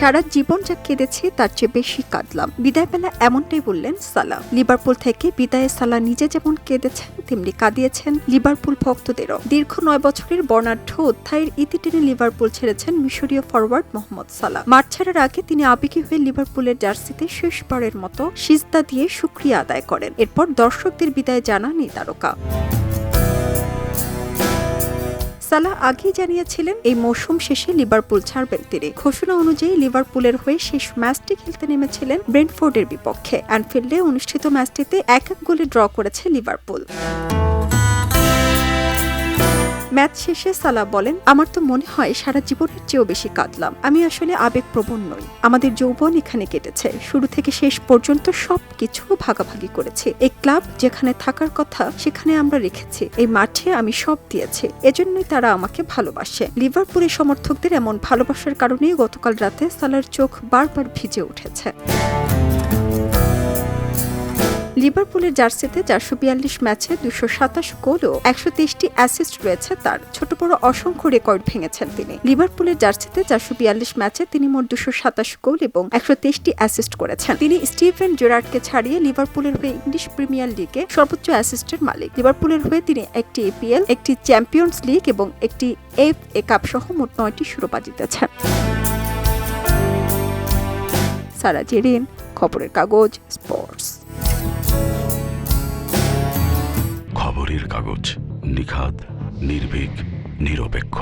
সারা জীবন যা কেঁদেছি তার চেয়ে বেশি কাঁদলাম। বিদায়বেলা এমনটাই বললেন সালাহ। লিভারপুল থেকে বিদায়ে সালাহ নিজে যেমন কেঁদেছেন তেমনি কাঁদিয়েছেন লিভারপুল ভক্তদেরও। দীর্ঘ 9 বছরের বর্ণাঢ্য অধ্যায়ের ইতি টেনে লিভারপুল ছেড়েছেন মিশরীয় ফরওয়ার্ড মোহাম্মদ সালাহ। মাঠ ছাড়ার আগে তিনি আবেগী হয়ে লিভারপুলের জার্সিতে শেষবারের মতো সিজদা দিয়ে শুকরিয়া আদায় করেন। এরপর দর্শকদের বিদায় জানান এই তারকা। সালাহ আগেই জানিয়েছিলেন এই মৌসুম শেষে লিভারপুল ছাড়বেন তিনি। ঘোষণা অনুযায়ী লিভারপুলের হয়ে শেষ ম্যাচটি খেলতে নেমেছিলেন ব্রেন্টফোর্ডের বিপক্ষে। অ্যানফিল্ডে অনুষ্ঠিত ম্যাচটিতে 1-1 গোলে ড্র করেছে লিভারপুল। ম্যাচ শেষে সালাহ বলেন, আমার তো মনে হয় সারা জীবনের চেয়েও বেশি কাঁদলাম। আমি আসলে আবেগপ্রবণ নই। আমাদের যৌবন এখানে কেটেছে। শুরু থেকে শেষ পর্যন্ত সবকিছু ভাগাভাগি করেছি। এই ক্লাব যেখানে থাকার কথা সেখানে আমরা রেখেছি। এই মাঠে আমি সব দিয়েছি। এজন্যই তারা আমাকে ভালোবাসে। লিভারপুলের সমর্থকদের এমন ভালোবাসার কারণেই গতকাল রাতে সালাহর চোখ বারবার ভিজে উঠেছে। লিভারপুলের জার্সিতে 442 ম্যাচে 227 গোল ও 123টি অ্যাসিস্ট রয়েছে তার। ছোট বড় অসংখ্য রেকর্ড ভেঙেছেন তিনি। লিভারপুলের জার্সিতে 442 ম্যাচে তিনি মোট 227 গোল এবং 123টি অ্যাসিস্ট করেছেন। তিনি স্টিভেন জেরার্ডকে ছাড়িয়ে লিভারপুলের হয়ে ইংলিশ প্রিমিয়ার লিগে সর্বোচ্চ অ্যাসিস্টের মালিক। লিভারপুলের হয়ে তিনি একটি এপিএল, একটি চ্যাম্পিয়ন্স লিগ এবং একটি এফএ কাপ সহ মোট 9টি শিরোপা জিতেছেন। সারা জেরিন, খবরের কাগজ, স্পোর্টস। খবরের কাগজ, নিখাত, নির্ভীক, নিরপেক্ষ।